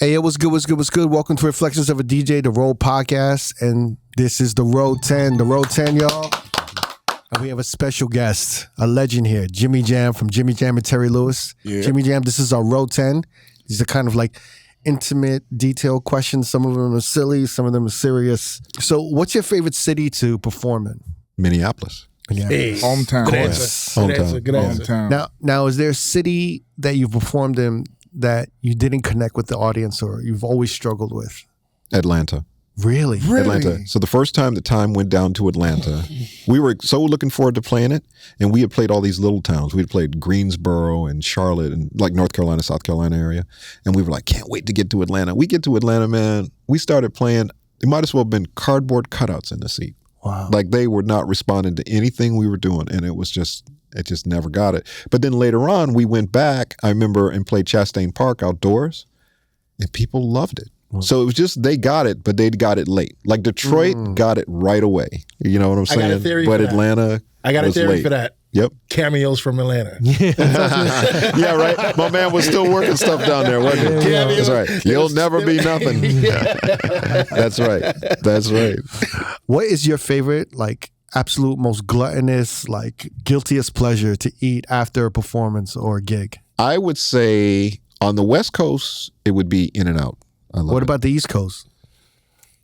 Hey, it was good, what's good, what's good? Welcome to Reflections of a DJ, the Road Podcast. And this is the Road 10, y'all. And we have a special guest, a legend here, Jimmy Jam from Jimmy Jam and Terry Lewis. Yeah. Jimmy Jam, this is our Road 10. These are kind of like intimate, detailed questions. Some of them are silly, some of them are serious. So what's your favorite city to perform in? Minneapolis. Hey, hometown. Good answer. Good answer. Now, is there a city that you've performed in that you didn't connect with the audience or you've always struggled with? Atlanta. Really? Atlanta. So the first time the time went down to Atlanta, we were so looking forward to playing it, and we had played all these little towns. We had played Greensboro and Charlotte and like North Carolina, South Carolina area, and we were like, can't wait to get to Atlanta. We get to Atlanta, man. We started playing. It might as well have been cardboard cutouts in the seat. Wow. Like they were not responding to anything we were doing, and it just never got it. But then later on, we went back, I remember, and played Chastain Park outdoors, and people loved it. So it was just, they got it, but they got it late. Like Detroit got it right away. You know what I'm saying? I got a theory but for that. Atlanta I got a theory late. for that. Yep. Cameos from Atlanta. Yeah, right. My man was still working stuff down there, wasn't he? That's right. You'll never be nothing. That's right. That's right. What is your favorite, like, absolute most gluttonous, like, guiltiest pleasure to eat after a performance or a gig? I would say on the West Coast, it would be In-N-Out. What about the East Coast?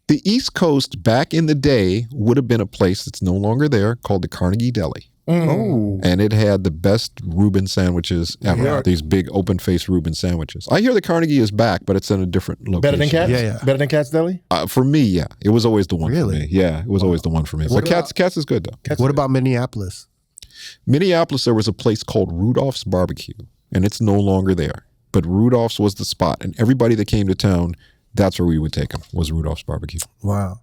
The East Coast, back in the day, would have been a place that's no longer there called the Carnegie Deli. Oh. And it had the best Reuben sandwiches ever. Yeah. These big open-faced Reuben sandwiches. I hear the Carnegie is back, but it's in a different location. Better than Katz? Yeah. Better than Katz Deli? For me, yeah. It was always the one Really? for me. Yeah, it was always the one for me. But Katz is good, though. What about Minneapolis? Minneapolis, there was a place called Rudolph's Barbecue, and it's no longer there. But Rudolph's was the spot, and everybody that came to town, that's where we would take them, was Rudolph's Barbecue. Wow.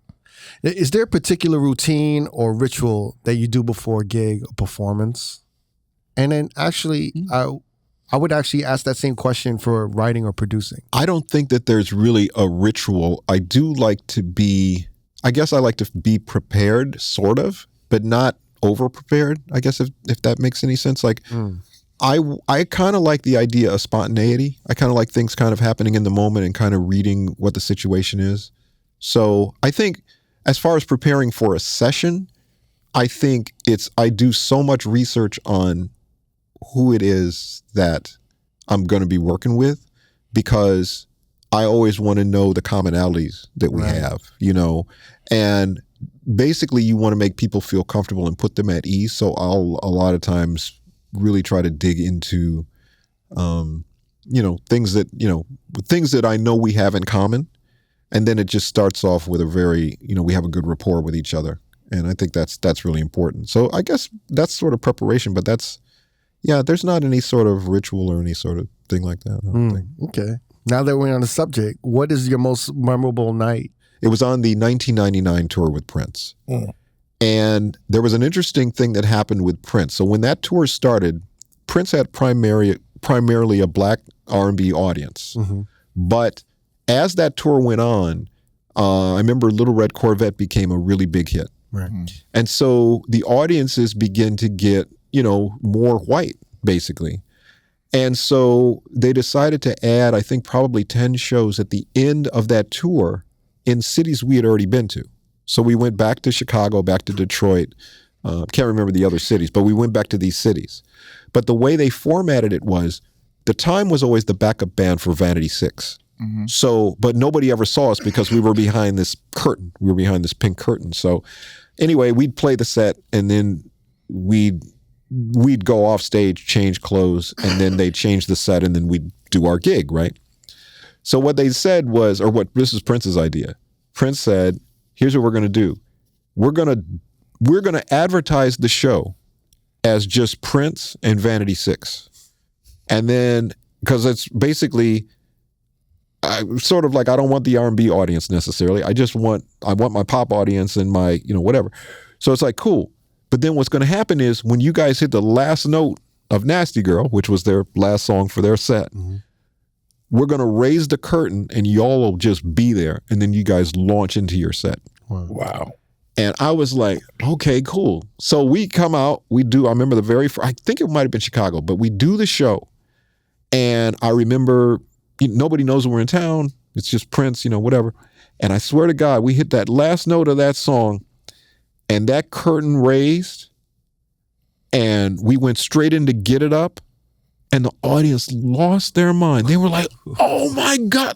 Is there a particular routine or ritual that you do before a gig or performance? And then actually, I would actually ask that same question for writing or producing. I don't think that there's really a ritual. I do like to be, I guess I like to be prepared, sort of, but not over-prepared, I guess, if that makes any sense. Like, I kind of like the idea of spontaneity. I kind of like things kind of happening in the moment and kind of reading what the situation is. So I think as far as preparing for a session, I think I do so much research on who it is that I'm going to be working with, because I always want to know the commonalities that we have, you know, and basically you want to make people feel comfortable and put them at ease. So I'll a lot of times really try to dig into, things that I know we have in common. And then it just starts off with a very, we have a good rapport with each other. And I think that's really important. So I guess that's sort of preparation, but there's not any sort of ritual or any sort of thing like that, I don't think. Okay. Now that we're on the subject, what is your most memorable night? It was on the 1999 tour with Prince. And there was an interesting thing that happened with Prince. So when that tour started, Prince had primarily a black R&B audience. But as that tour went on, I remember Little Red Corvette became a really big hit. Right. And so the audiences begin to get, more white, basically. And so they decided to add, I think, probably 10 shows at the end of that tour in cities we had already been to. So we went back to Chicago, back to Detroit. Can't remember the other cities, but we went back to these cities. But the way they formatted it was, the Time was always the backup band for Vanity 6. So, but nobody ever saw us because we were behind this curtain. We were behind this pink curtain. So anyway, we'd play the set, and then we'd go off stage, change clothes, and then they'd change the set, and then we'd do our gig, right? So what they said was, this is Prince's idea. Prince said, here's what we're going to do. We're going to advertise the show as just Prince and Vanity 6. And then, because it's basically, sort of like, I don't want the R&B audience necessarily. I want my pop audience and my, whatever. So it's like, cool. But then what's going to happen is when you guys hit the last note of Nasty Girl, which was their last song for their set, we're going to raise the curtain and y'all will just be there. And then you guys launch into your set. Wow. And I was like, okay, cool. So we come out, I remember I think it might have been Chicago, but we do the show. And I remember, nobody knows we're in town. It's just Prince, whatever. And I swear to God, we hit that last note of that song, and that curtain raised, and we went straight into Get It Up, and the audience lost their mind. They were like, oh my God,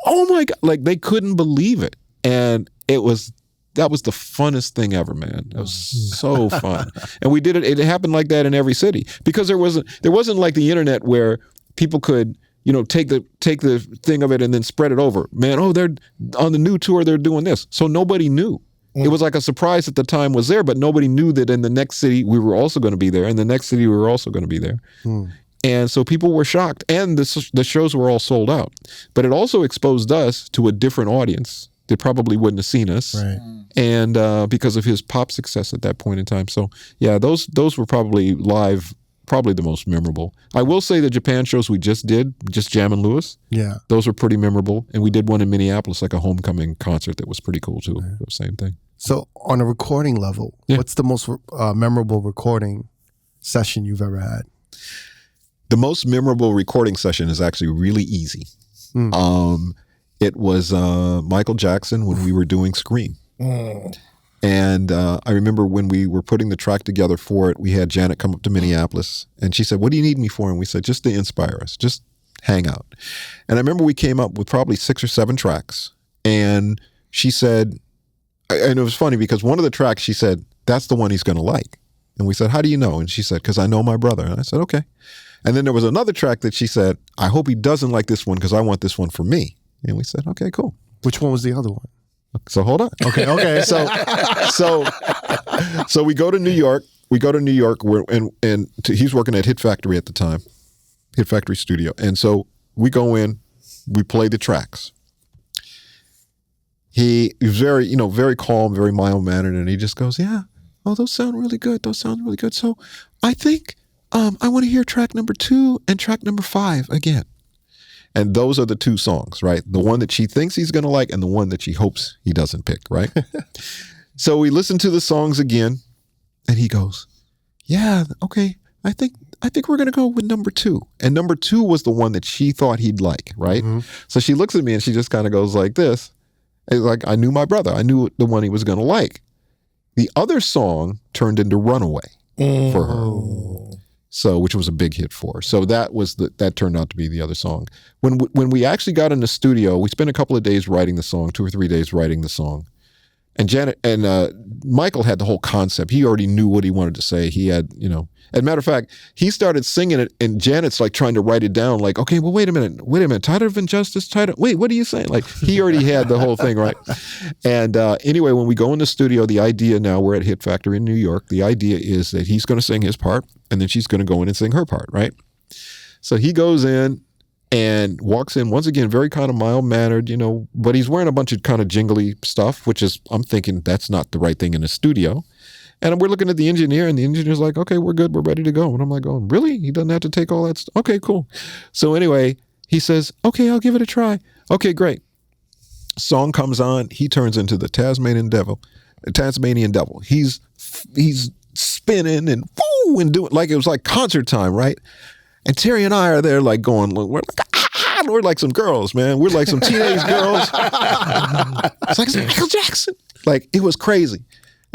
oh my God. Like, they couldn't believe it. And that was the funnest thing ever, man. It was so fun. And we did it. It happened like that in every city, because there wasn't like the internet where people could, take the thing of it and then spread it over. Man, they're on the new tour, they're doing this. So nobody knew. It was like a surprise that the time was there, but nobody knew that in the next city we were also going to be there, and the next city we were also going to be there. And so people were shocked, and the shows were all sold out. But it also exposed us to a different audience that probably wouldn't have seen us, Right. And because of his pop success at that point in time. So yeah, those were probably the most memorable. I will say the Japan shows we just did, just Jam and Lewis. Yeah. Those were pretty memorable, and we did one in Minneapolis, like a homecoming concert that was pretty cool too. Yeah. The same thing. So on a recording level, Yeah. what's the most memorable recording session you've ever had? The most memorable recording session is actually really easy. It was Michael Jackson when we were doing Scream. And I remember when we were putting the track together for it, we had Janet come up to Minneapolis, and she said, "What do you need me for?" And we said, "Just to inspire us, just hang out." And I remember we came up with probably 6 or 7 tracks, and she said, and it was funny because one of the tracks, she said, "That's the one he's going to like." And we said, "How do you know?" And she said, "Because I know my brother." And I said, "Okay." And then there was another track that she said, "I hope he doesn't like this one because I want this one for me." And we said, "Okay, cool." Which one was the other one? So hold on. Okay. So we go to New York. He's working at Hit Factory at the time, Hit Factory Studio. And so we go in, we play the tracks. He was very, very calm, very mild-mannered, and he just goes, "Yeah, those sound really good. Those sound really good. So I think I want to hear track number 2 and track number 5 again." And those are the 2 songs, right? The one that she thinks he's going to like and the one that she hopes he doesn't pick, right? So we listen to the songs again, and he goes, "Yeah, okay, I think we're going to go with number 2." And number 2 was the one that she thought he'd like, right? So she looks at me and she just kind of goes like this. It's like, I knew my brother. I knew the one he was going to like. The other song turned into Runaway for her. So, which was a big hit for her. So that turned out to be the other song. When we actually got in the studio, we spent a couple of days writing the song, 2 or 3 days writing the song. And Janet and Michael had the whole concept. He already knew what he wanted to say. He had, as a matter of fact, he started singing it, and Janet's like trying to write it down, like, "Okay, well, wait a minute, title of injustice, wait, what are you saying?" Like, he already had the whole thing, right? And anyway, when we go in the studio, the idea now, we're at Hit Factory in New York, the idea is that he's going to sing his part, and then she's going to go in and sing her part, right? So he goes in and walks in, once again, very kind of mild-mannered, but he's wearing a bunch of kind of jingly stuff, which is, I'm thinking that's not the right thing in a studio. And we're looking at the engineer, and the engineer's like, "Okay, we're good. We're ready to go." And I'm like, going, "Really? He doesn't have to take all that stuff? Okay, cool." So anyway, he says, "Okay, I'll give it a try." Okay, great. Song comes on. He turns into the Tasmanian Devil. He's spinning and woo and doing like it was like concert time, right? And Terry and I are there like going, we're like some girls, man. We're like some teenage girls. It's like Michael Jackson. Like, it was crazy.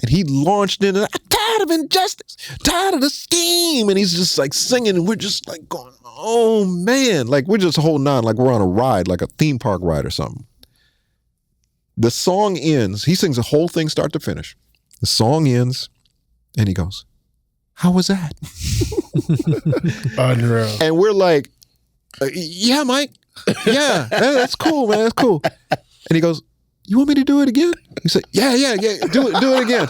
And he launched into, "I'm tired of injustice, tired of the scheme." And he's just like singing, and we're just like going, oh man. Like, we're just holding on like we're on a ride, like a theme park ride or something. The song ends. He sings the whole thing start to finish. The song ends, and he goes, "How was that?" Unreal. And we're like, "Yeah, Mike. Yeah, that's cool, man. That's cool." And he goes, "You want me to do it again?" He said, yeah. Do it again.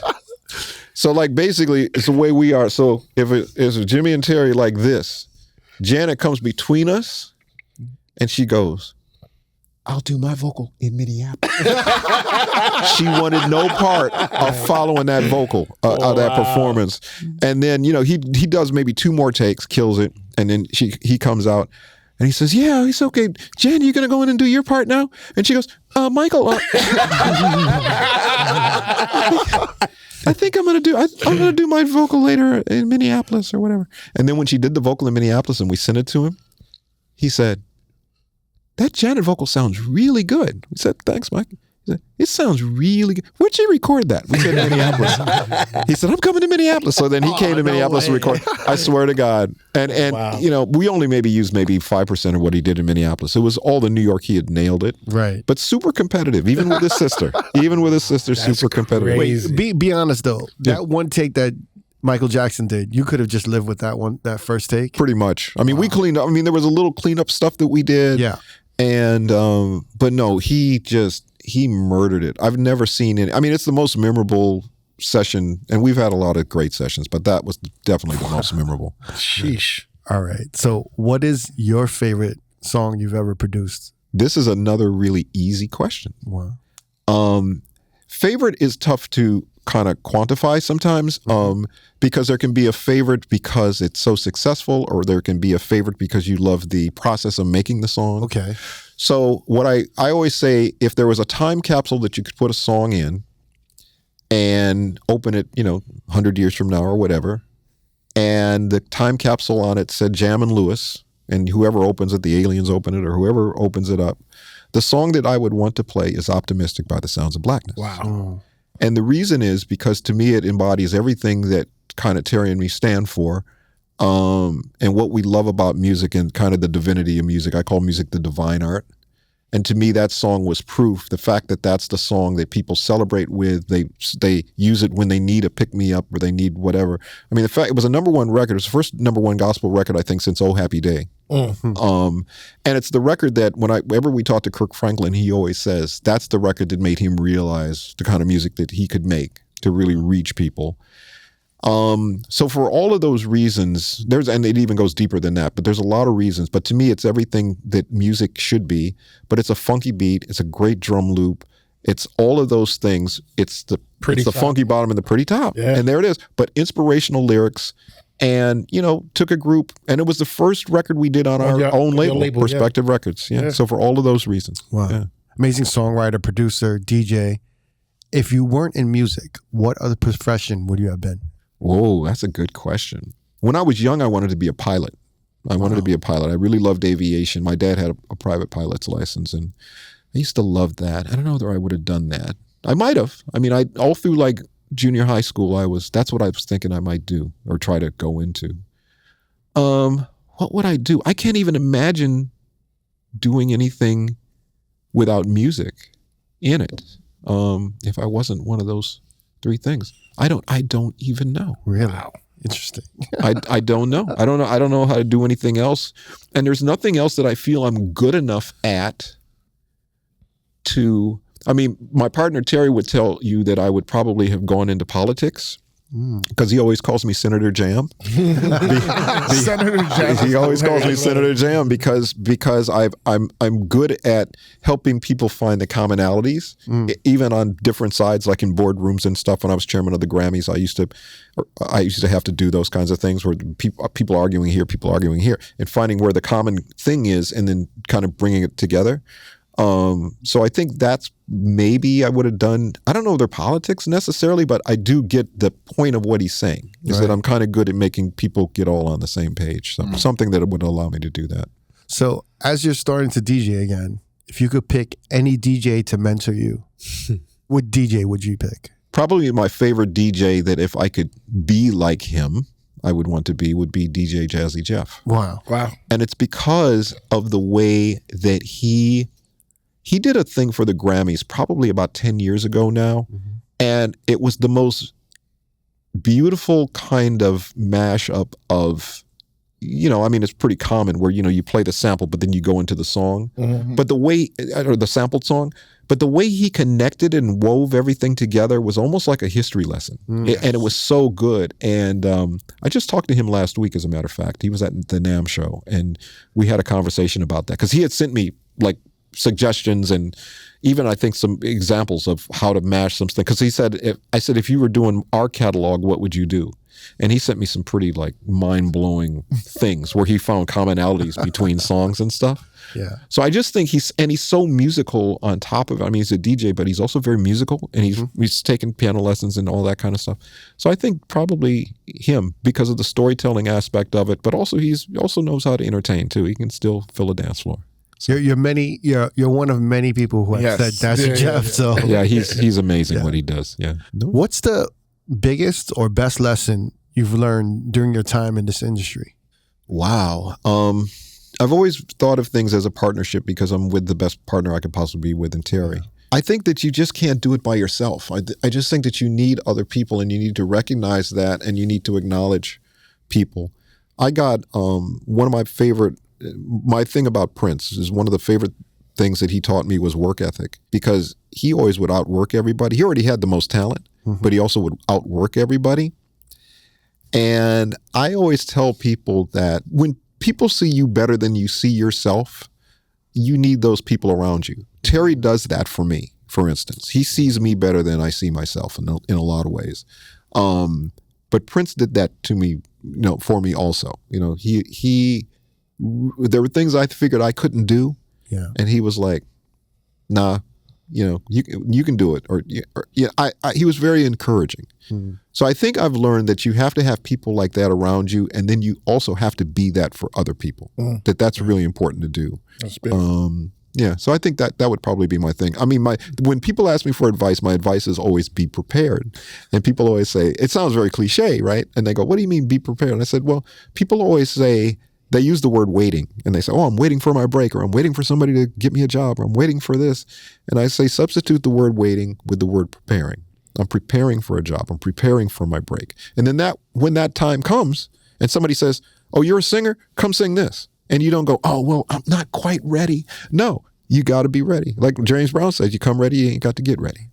So like, basically, it's the way we are. So if it's Jimmy and Terry like this, Janet comes between us, and she goes, "I'll do my vocal in Minneapolis." She wanted no part of following that vocal, of that performance. And then, he does maybe 2 more takes, kills it, and then he comes out. And he says, "Yeah, it's okay. Jen, you going to go in and do your part now?" And she goes, "Michael, I think I'm going to do my vocal later in Minneapolis or whatever." And then when she did the vocal in Minneapolis and we sent it to him, he said, that Janet vocal sounds really good. We said, thanks, Mike. He said, it sounds really good. Where'd you record that? We said, Minneapolis. He said, I'm coming to Minneapolis. So then he came to Minneapolis to record. I swear to God. And you know, we only used 5% of what he did in Minneapolis. It was all the New York. He had nailed it. Right. But super competitive, even with his sister. Super competitive. Crazy. Be honest though. That one take that Michael Jackson did, you could have just lived with that first take. Pretty much. I mean, we cleaned up. I mean, there was a little cleanup stuff that we did. Yeah. And but no, he murdered it. I've never seen it. I mean, it's the most memorable session, and we've had a lot of great sessions, but that was definitely the most memorable. Sheesh. All right. So what is your favorite song you've ever produced? This is another really easy question. Wow. Favorite is tough to kind of quantify sometimes, because there can be a favorite because it's so successful, or there can be a favorite because you love the process of making the song. Okay. So what I always say, if there was a time capsule that you could put a song in and open it, 100 years from now or whatever, and the time capsule on it said Jam and Lewis, and whoever opens it, the aliens open it, or whoever opens it up, the song that I would want to play is Optimistic by the Sounds of Blackness. Wow. And the reason is because to me it embodies everything that kind of Terry and me stand for, and what we love about music and kind of the divinity of music. I call music the divine art. And to me, that song was proof. The fact that that's the song that people celebrate with, they use it when they need a pick-me-up or they need whatever. I mean, the fact it was a #1 record. It was the first #1 gospel record, I think, since Oh Happy Day. And it's the record that whenever we talk to Kirk Franklin, he always says that's the record that made him realize the kind of music that he could make to really reach people. So for all of those reasons, and it even goes deeper than that, but there's a lot of reasons. But to me, it's everything that music should be. But it's a funky beat. It's a great drum loop. It's all of those things. It's the funky bottom and the pretty top. Yeah. And there it is. But inspirational lyrics, and took a group, and it was the first record we did on our own label, Perspective Records. Yeah. So for all of those reasons. Wow. Yeah. Amazing songwriter, producer, DJ. If you weren't in music, what other profession would you have been? Whoa, that's a good question. When I was young, I wanted to be a pilot. I wanted to be a pilot. I really loved aviation. My dad had a private pilot's license, and I used to love that. I don't know whether I would have done that. I might have. I mean, all through like junior high school, that's what I was thinking I might do or try to go into. What would I do? I can't even imagine doing anything without music in it. If I wasn't one of those 3 things. I don't even know. Really? Wow. Interesting. I don't know. I don't know how to do anything else. And there's nothing else that I feel I'm good enough at to, I mean, my partner Terry would tell you that I would probably have gone into politics. Because he always calls me Senator Jam. Senator Jam. He always calls me Senator Jam because I'm good at helping people find the commonalities, even on different sides, like in boardrooms and stuff. When I was chairman of the Grammys, I used to have to do those kinds of things where people arguing here, and finding where the common thing is, and then kind of bringing it together. So I think that's maybe I would have done, I don't know their politics necessarily, but I do get the point of what he's saying, is that I'm kind of good at making people get all on the same page. So something that would allow me to do that. So as you're starting to DJ again, if you could pick any DJ to mentor you, what DJ would you pick? Probably my favorite DJ that if I could be like him, I would want to be, would be DJ Jazzy Jeff. Wow. And it's because of the way that he did a thing for the Grammys probably about 10 years ago now, and it was the most beautiful kind of mashup of, I mean, it's pretty common where, you play the sample, but then you go into the song, but the way, or the sampled song, but the way he connected and wove everything together was almost like a history lesson. And it was so good. And I just talked to him last week, as a matter of fact. He was at the NAMM show, and we had a conversation about that, because he had sent me like suggestions and even I think some examples of how to mash some things. Because he said, I said, if you were doing our catalog, what would you do? And he sent me some pretty like mind-blowing things where he found commonalities between songs and stuff. Yeah. So I just think he's so musical on top of it. I mean, he's a DJ, but he's also very musical, and he's taken piano lessons and all that kind of stuff. So I think probably him, because of the storytelling aspect of it, but also he also knows how to entertain too. He can still fill a dance floor. You're one of many people who have Yes. said that's Yeah, Jeff. yeah. So Yeah, he's amazing Yeah. what he does. Yeah. No. what's the biggest or best lesson you've learned during your time in this industry? Wow. I've always thought of things as a partnership because I'm with the best partner I could possibly be with in Terry. I think that you just can't do it by yourself. I just think that you need other people, and you need to recognize that, and you need to acknowledge people. I got one of my thing about Prince is one of the favorite things that he taught me was work ethic, because he always would outwork everybody. He already had the most talent, but he also would outwork everybody. And I always tell people that when people see you better than you see yourself, you need those people around you. Terry does that for me, for instance. He sees me better than I see myself in a lot of ways. But Prince did that to me, for me also. There were things I figured I couldn't do, and he was like, "Nah, you can do it." He was very encouraging. So I think I've learned that you have to have people like that around you, and then you also have to be that for other people. That's really important to do. That's big. So I think that would probably be my thing. I mean, when people ask me for advice, my advice is always be prepared. And people always say, it sounds very cliche, right? And they go, "What do you mean be prepared?" And I said, well, people always say, they use the word waiting, and they say, "Oh, I'm waiting for my break," or "I'm waiting for somebody to get me a job," or "I'm waiting for this." And I say, substitute the word waiting with the word preparing. I'm preparing for a job. I'm preparing for my break. And then when that time comes and somebody says, "Oh, you're a singer? Come sing this." And you don't go, "Oh, well, I'm not quite ready." No, you got to be ready. Like James Brown says, you come ready, you ain't got to get ready.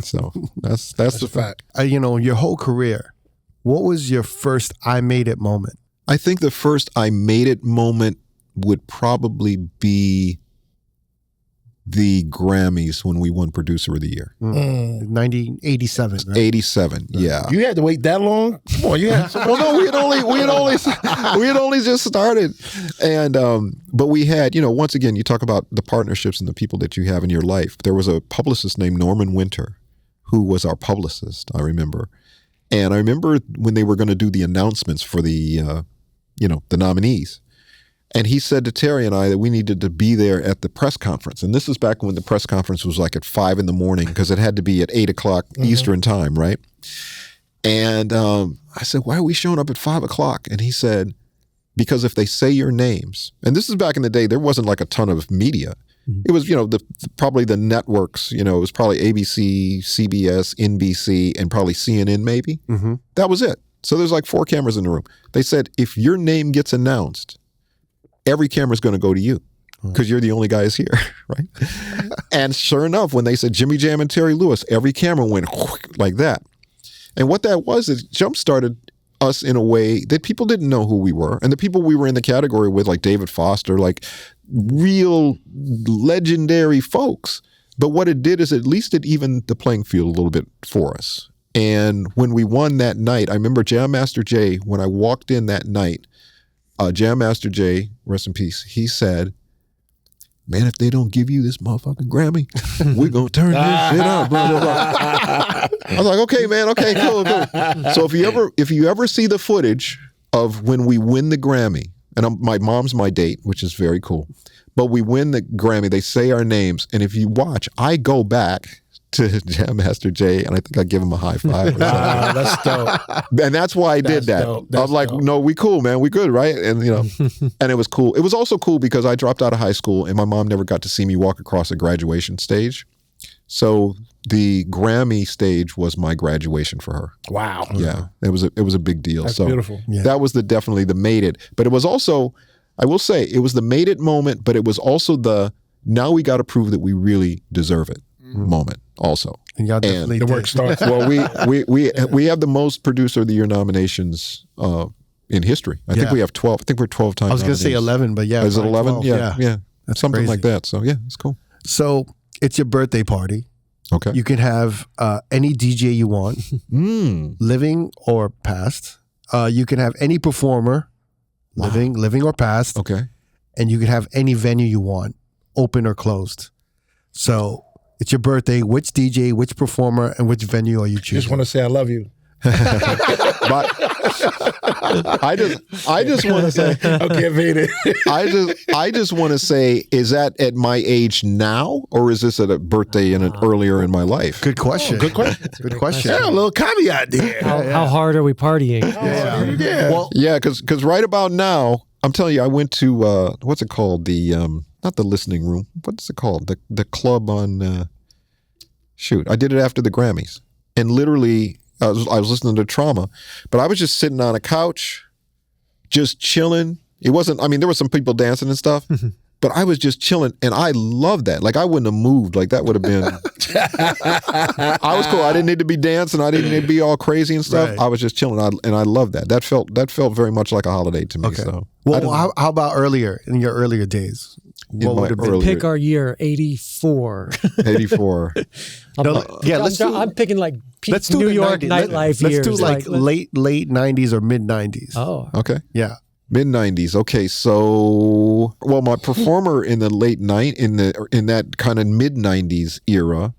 So that's the fact. Your whole career, what was your first I made it moment? I think the first I made it moment would probably be the Grammys when we won Producer of the Year. 1987, right? 87, yeah. You had to wait that long? Come on, you had Well, no, we had only just started, and but we had, once again, you talk about the partnerships and the people that you have in your life. There was a publicist named Norman Winter, who was our publicist. I remember, and I remember when they were going to do the announcements for the nominees. And he said to Terry and I that we needed to be there at the press conference. And this is back when the press conference was like at 5 a.m, because it had to be at 8 o'clock Eastern time, right? And I said, "Why are we showing up at 5 o'clock?" And he said, "Because if they say your names," and this is back in the day, there wasn't like a ton of media. It was, probably the networks, it was probably ABC, CBS, NBC, and probably CNN maybe. That was it. So there's like 4 cameras in the room. They said, if your name gets announced, every camera's going to go to you because you're the only guys here, right? And sure enough, when they said Jimmy Jam and Terry Lewis, every camera went like that. And what that was, it jump-started us in a way that people didn't know who we were. And the people we were in the category with, like David Foster, like real legendary folks. But what it did is at least it evened the playing field a little bit for us. And when we won that night, I remember Jam Master Jay, when I walked in that night, Jam Master Jay, rest in peace, he said, "Man, if they don't give you this motherfucking Grammy, we're going to turn this shit up." Blah, blah, blah. I was like, "Okay, man, okay, cool. So if you ever see the footage of when we win the Grammy, and my mom's my date, which is very cool, but we win the Grammy, they say our names, and if you watch, I go back to Jam Master Jay, and I think I give him a high five or something. That's dope. And that's why I did that. Dope. I was like, dope. "No, we cool, man. We good, right?" And and it was cool. It was also cool because I dropped out of high school, and my mom never got to see me walk across a graduation stage. So the Grammy stage was my graduation for her. Wow. Yeah, it was a big deal. That's so beautiful. Yeah. that was definitely the made it. But it was also, I will say, it was the made it moment, but it was also the now we got to prove that we really deserve it moment also. And y'all definitely The did. work starts. Well, we have the most Producer of the Year nominations in history. I think we have 12. I think we're 12 times. I was going to say 11, but yeah. Is it probably 11? 12. Yeah. That's Something crazy. like that. So yeah, it's cool. So it's your birthday party. Okay. You can have any DJ you want, living or past. You can have any performer, living or past. Okay. And you can have any venue you want, open or closed. So it's your birthday. Which DJ, which performer, and which venue are you Just choosing? want to say I love you. By I just want to say, Okay, Vader. I just want to say, is that at my age now, or is this at a birthday earlier in my life? Good question. Good question. Good question. Yeah, a little caveat there. How hard are we partying? Yeah. Well, Yeah, because right about now, I'm telling you, I went to what's it called? The not the listening room. What's it called? The club on. Shoot, I did it after the Grammys, and literally I was listening to Trauma, but I was just sitting on a couch, just chilling. It wasn't. I mean, there were some people dancing and stuff, but I was just chilling, and I loved that. Like I wouldn't have moved. Like that would have been. I was cool. I didn't need to be dancing. I didn't need to be all crazy and stuff. Right. I was just chilling, and I loved that. That felt very much like a holiday to me. Okay. So well, how about earlier in your earlier days? What my would have been? early- Pick our year, 84. 84. I'm picking like peak Let's do New the York 90s. nightlife Let's years. do like late 90s or mid 90s. Oh, Okay. Yeah. Mid 90s. Okay, so my performer in the late in that kind of mid 90s era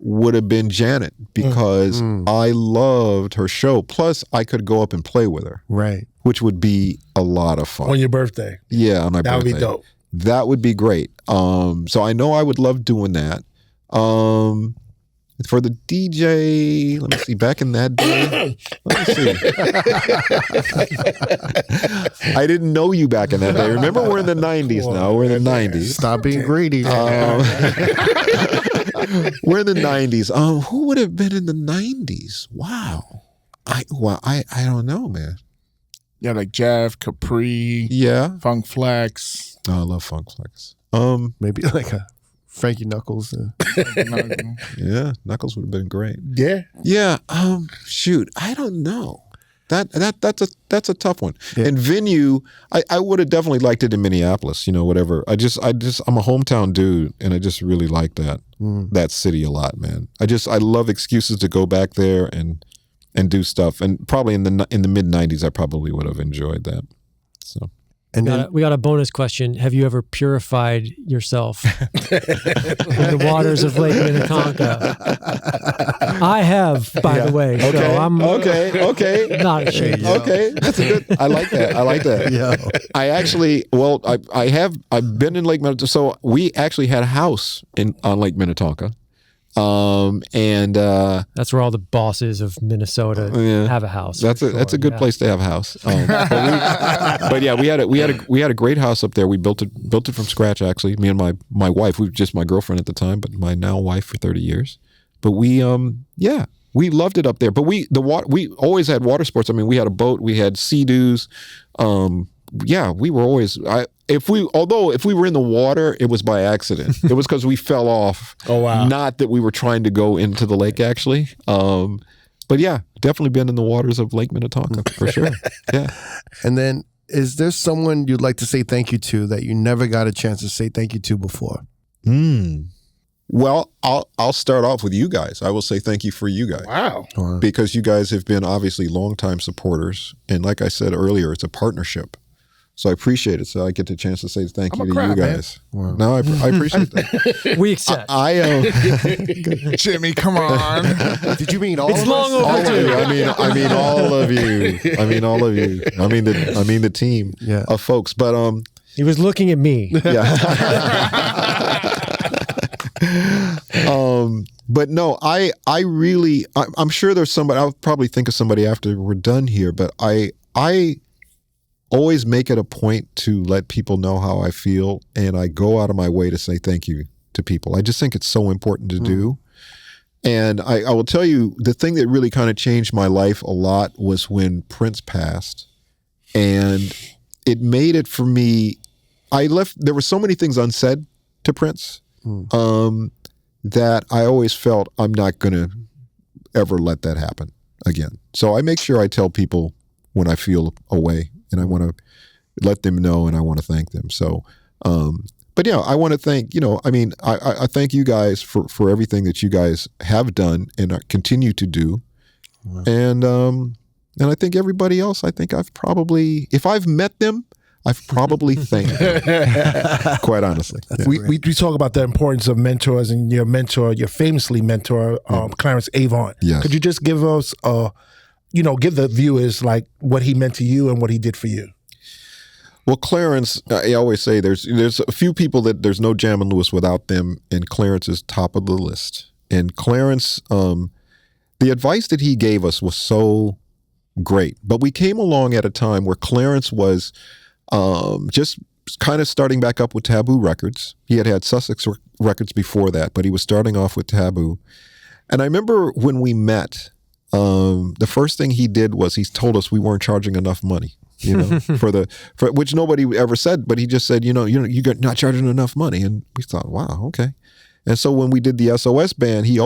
would have been Janet because I loved her show. Plus, I could go up and play with her, Right. which would be a lot of fun. On your birthday. Yeah, on my That would birthday. be dope. That would be great. So I know I would love doing that. For the DJ, let me see, back in that day, let me see. I didn't know you back in that day. Remember, we're in the 90s now. We're in the 90s. Stop being greedy. We're in the 90s. Who would have been in the 90s? Wow. I don't know, man. Yeah, like Jeff, Capri, Yeah. Funk Flex. Oh, I love Funk Flex. Maybe like a Frankie Knuckles. Yeah, Knuckles would have been great. Yeah. Yeah. Shoot, I don't know. That's a tough one. And venue, I would have definitely liked it in Minneapolis. You know, whatever. I'm a hometown dude, and I just really like that city a lot, man. I love excuses to go back there and do stuff. And probably in the mid 90s, I probably would have enjoyed that. So. And then, we got a bonus question. Have you ever purified yourself in the waters of Lake Minnetonka? I have, by the way. Okay. So I'm Okay. not ashamed. Okay. That's a good. I like that. yeah. I actually, I've been in Lake Minnetonka. So we actually had a house on Lake Minnetonka. And That's where all the bosses of Minnesota have a house. that's a good place to have a house. But yeah, we had a great house up there. We built it from scratch. Actually, me and my wife, we were just my girlfriend at the time, but my now wife for 30 years. But we loved it up there. But we always had water sports. I mean, we had a boat, we had Sea-Doos. We were always if we were in the water, it was by accident. It was because we fell off. Oh, wow. Not that we were trying to go into the lake, actually. But yeah, definitely been in the waters of Lake Minnetonka for sure. Yeah. And then, is there someone you'd like to say thank you to that you never got a chance to say thank you to before? Well, I'll start off with you guys. I will say thank you for you guys. Wow. Because you guys have been obviously longtime supporters. And like I said earlier, it's a partnership. So I appreciate it. So I get the chance to say thank you to you guys. Wow. No, I appreciate that. We accept. Jimmy, come on. Did you mean all It's of long us? all of overdue. you. I mean all of you. I mean all of you. I mean the team of folks. But He was looking at me. but no, I'm sure there's somebody. I'll probably think of somebody after we're done here. But I always make it a point to let people know how I feel, and I go out of my way to say thank you to people. I just think it's so important to do. And I will tell you, the thing that really kind of changed my life a lot was when Prince passed, and it made it for me. There were so many things unsaid to Prince that I always felt I'm not going to ever let that happen again. So I make sure I tell people when I feel away, and I want to let them know, and I want to thank them. So, but yeah, I want to thank, I thank you guys for everything that you guys have done and continue to do. Wow. And I think everybody else, I think if I've met them, I've probably thanked them, quite honestly. Yeah. We talk about the importance of mentors, and your famously mentor, Clarence Avant. Yes. Could you just give us give the viewers like what he meant to you and what he did for you. Well, Clarence, I always say there's a few people that there's no Jam and Lewis without them, and Clarence is top of the list. And Clarence, the advice that he gave us was so great. But we came along at a time where Clarence was just kind of starting back up with Taboo Records. He had Sussex Records before that, but he was starting off with Taboo. And I remember when we met, the first thing he did was he told us we weren't charging enough money, for which nobody ever said, but he just said, you're not charging enough money. And we thought, wow, okay. And so when we did the SOS band, he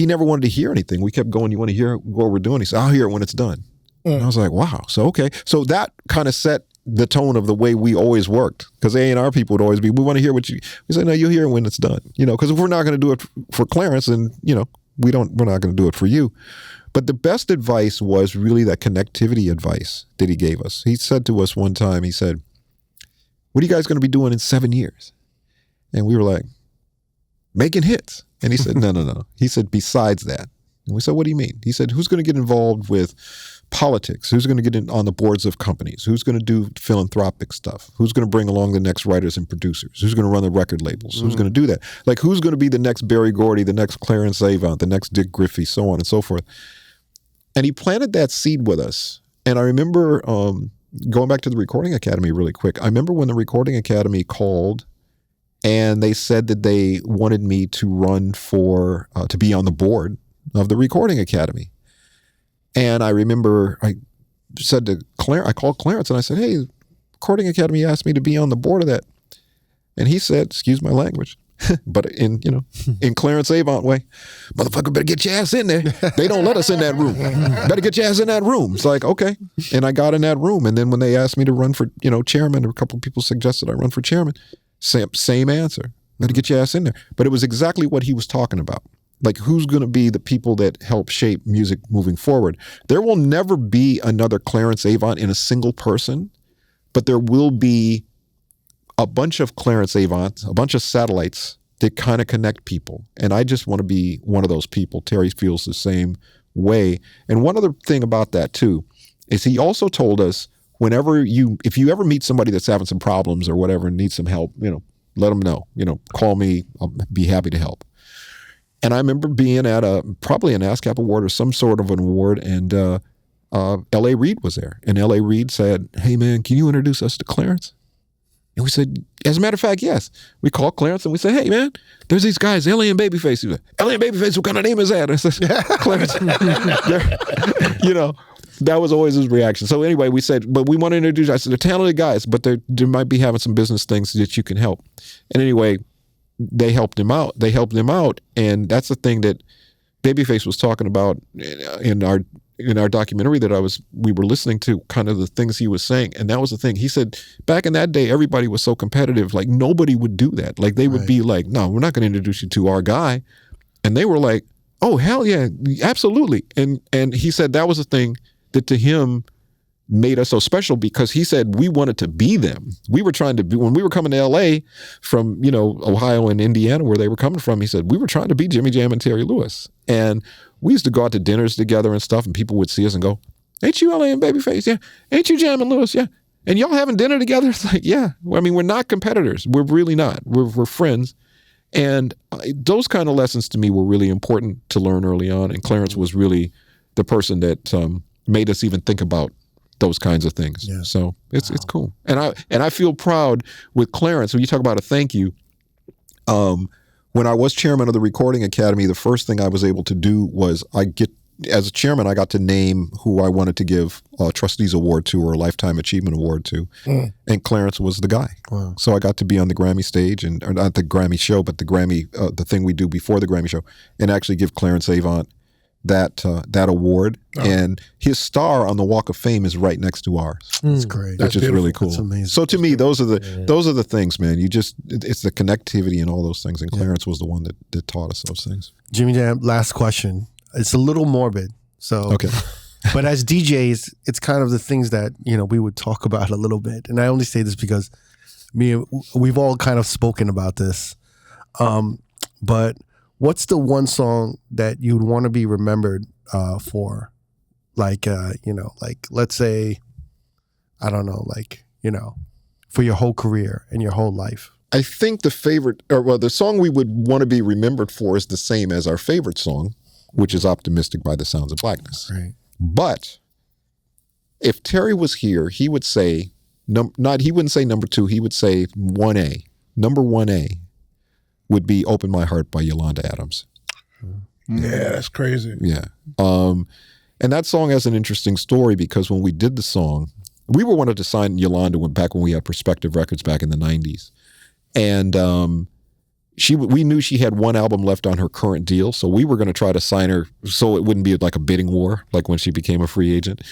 never wanted to hear anything. We kept going, you want to hear what we're doing? He said, I'll hear it when it's done. And I was like, wow. So, okay. So that kind of set the tone of the way we always worked, because A&R people would always be, we want to hear what we say, no, you'll hear it when it's done, because if we're not going to do it for Clarence, then, we're not going to do it for you. But the best advice was really that connectivity advice that he gave us. He said to us one time, he said, what are you guys going to be doing in 7 years? And we were like, making hits. And he said, no. He said, besides that. And we said, what do you mean? He said, who's going to get involved with politics? Who's going to get in on the boards of companies? Who's going to do philanthropic stuff? Who's going to bring along the next writers and producers? Who's going to run the record labels? Who's going to do that? Like, who's going to be the next Berry Gordy, the next Clarence Avant, the next Dick Griffey, so on and so forth. And he planted that seed with us. And I remember going back to the Recording Academy really quick. I remember when the Recording Academy called and they said that they wanted me to run for, to be on the board of the Recording Academy. And I remember I said to Clarence, I called Clarence and I said, hey, Recording Academy asked me to be on the board of that. And he said, excuse my language, but in Clarence Avant way, motherfucker, better get your ass in there. They don't let us in that room. Better get your ass in that room. It's like, okay. And I got in that room. And then when they asked me to run for, chairman, a couple of people suggested I run for chairman. Same answer. Better get your ass in there. But it was exactly what he was talking about. Like, who's going to be the people that help shape music moving forward? There will never be another Clarence Avant in a single person, but there will be a bunch of Clarence Avants, a bunch of satellites that kind of connect people. And I just want to be one of those people. Terry feels the same way. And one other thing about that too, is he also told us, if you ever meet somebody that's having some problems or whatever and needs some help, let them know, call me, I'll be happy to help. And I remember being at probably an ASCAP award or some sort of an award, and L.A. Reid was there. And L.A. Reid said, hey, man, can you introduce us to Clarence? And we said, as a matter of fact, yes. We called Clarence and we said, hey, man, there's these guys, L.A. and Babyface. He was like, L.A. and Babyface, what kind of name is that? I said, Clarence. That was always his reaction. So anyway, we said, but we want to introduce you. I said, they're talented guys, but they might be having some business things that you can help. And anyway, they helped him out. And that's the thing that Babyface was talking about in our documentary that we were listening to, kind of the things he was saying. And that was the thing. He said back in that day, everybody was so competitive, like nobody would do that. Like they would be like, no, we're not going to introduce you to our guy. And they were like, oh, hell yeah, absolutely. And he said that was the thing that to him made us so special, because he said we wanted to be them. We were trying to be, when we were coming to LA from, Ohio and Indiana, where they were coming from, he said we were trying to be Jimmy Jam and Terry Lewis. And we used to go out to dinners together and stuff, and people would see us and go, ain't you LA and Babyface? Yeah. Ain't you Jam and Lewis? Yeah. And y'all having dinner together? It's like, yeah. I mean, we're not competitors. We're really not. We're friends. And those kind of lessons to me were really important to learn early on. And Clarence was really the person that made us even think about those kinds of things. Yeah. So it's cool. And I feel proud with Clarence. When you talk about a thank you, when I was chairman of the Recording Academy, the first thing I was able to do was as a chairman, I got to name who I wanted to give a Trustees Award to or a Lifetime Achievement Award to. And Clarence was the guy. Wow. So I got to be on the Grammy stage, or not the Grammy show, but the Grammy, the thing we do before the Grammy show, and actually give Clarence Avant that award. And his star on the Walk of Fame is right next to ours. That's great. Which is really cool. That's amazing. So to me, those are the things, man. It's the connectivity and all those things. And Clarence was the one that taught us those things. Jimmy Jam, last question. It's a little morbid. So okay. But as DJs, it's kind of the things that, we would talk about a little bit. And I only say this because we've all kind of spoken about this. But what's the one song that you'd want to be remembered for? like like let's say, I don't know, like for your whole career and your whole life? I think the song we would want to be remembered for is the same as our favorite song, which is "Optimistic" by the Sounds of Blackness. Right. But if Terry was here, he would say he wouldn't say number 2. He would say 1A. Number 1A would be "Open My Heart" by Yolanda Adams. Yeah, that's crazy. Yeah. And that song has an interesting story because when we did the song, we were wanted to sign Yolanda back when we had Perspective Records back in the 90s. And we knew she had one album left on her current deal, so we were going to try to sign her so it wouldn't be like a bidding war, like when she became a free agent.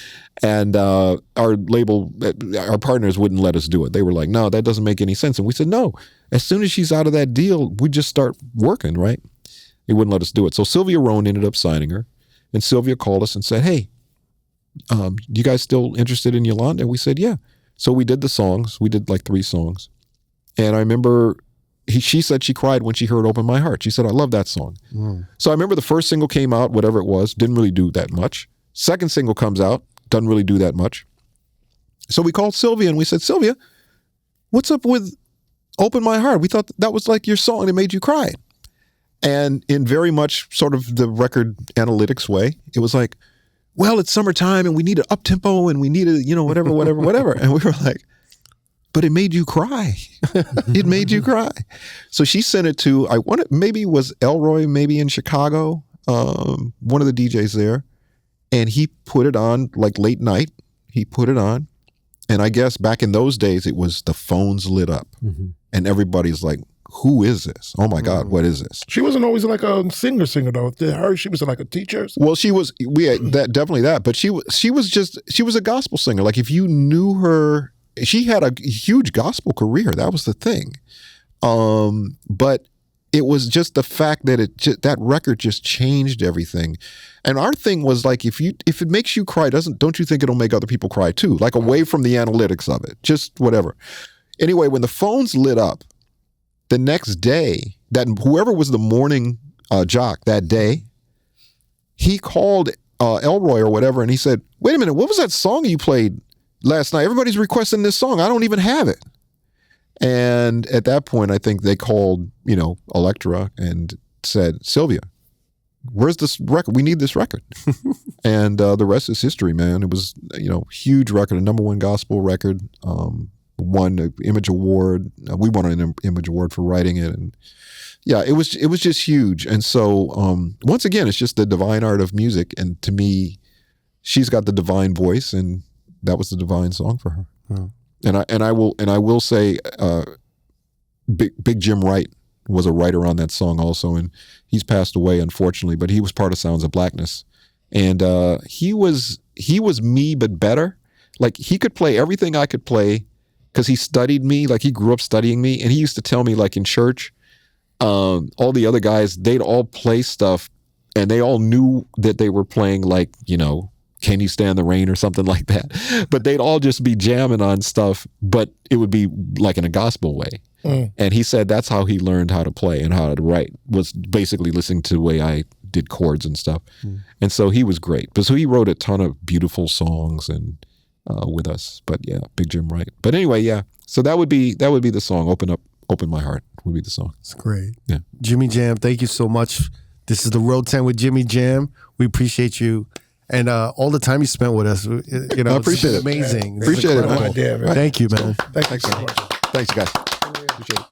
And our label, our partners wouldn't let us do it. They were like, no, that doesn't make any sense. And we said, no, as soon as she's out of that deal, we just start working, right? They wouldn't let us do it. So Sylvia Rohn ended up signing her, and Sylvia called us and said, hey, you guys still interested in Yolanda? And we said, yeah. So we did the songs. We did like 3 songs. And I remember she said she cried when she heard "Open My Heart." She said, I love that song. So I remember the first single came out, whatever it was, didn't really do that much. Second single comes out, doesn't really do that much. So we called Sylvia and we said, Sylvia, what's up with "Open My Heart"? We thought that was like your song that made you cry. And in very much sort of the record analytics way, it was like, well, it's summertime and we need an up-tempo and we need a, whatever. And we were like, but it made you cry. It made you cry. So she sent it to, maybe it was Elroy, maybe in Chicago, one of the DJs there. And he put it on like late night. He put it on. And I guess back in those days, it was the phones lit up. And everybody's like, who is this? Oh my God, what is this? She wasn't always like a singer though. To her, she was like a teacher. Well, she was, definitely that. But she was a gospel singer. Like if you knew her, she had a huge gospel career. That was the thing. But it was just the fact that that record just changed everything. And our thing was like, if it makes you cry, don't you think it'll make other people cry too? Like away from the analytics of it, just whatever. Anyway, when the phones lit up, the next day, that whoever was the morning jock that day, he called Elroy or whatever, and he said, wait a minute, what was that song you played last night? Everybody's requesting this song. I don't even have it. And at that point, I think they called, Elektra and said, Sylvia, where's this record? We need this record. And the rest is history, man. It was, huge record, a #1 gospel record, won an Image Award. We won an Image Award for writing it. And yeah, it was just huge. And so once again, it's just the divine art of music. And to me, she's got the divine voice, and that was the divine song for her. Oh. And I will say, Big Jim Wright was a writer on that song also, and he's passed away unfortunately, but he was part of Sounds of Blackness, and he was me but better. Like he could play everything I could play because he studied me. Like he grew up studying me, and he used to tell me like in church, all the other guys, they'd all play stuff, and they all knew that they were playing like Can You Stand the Rain or something like that. But they'd all just be jamming on stuff, but it would be like in a gospel way. And he said that's how he learned how to play and how to write, was basically listening to the way I did chords and stuff. And so he was great. But so he wrote a ton of beautiful songs and with us. But yeah, Big Jim Wright. But anyway, yeah. So that would be the song. Open My Heart would be the song. It's great. Yeah. Jimmy Jam, thank you so much. This is the Road 10 with Jimmy Jam. We appreciate you. And all the time you spent with us, I appreciate it. Amazing. Appreciate it. Idea, man. Thank you, man. Thanks so much. Thanks, guys. Appreciate it.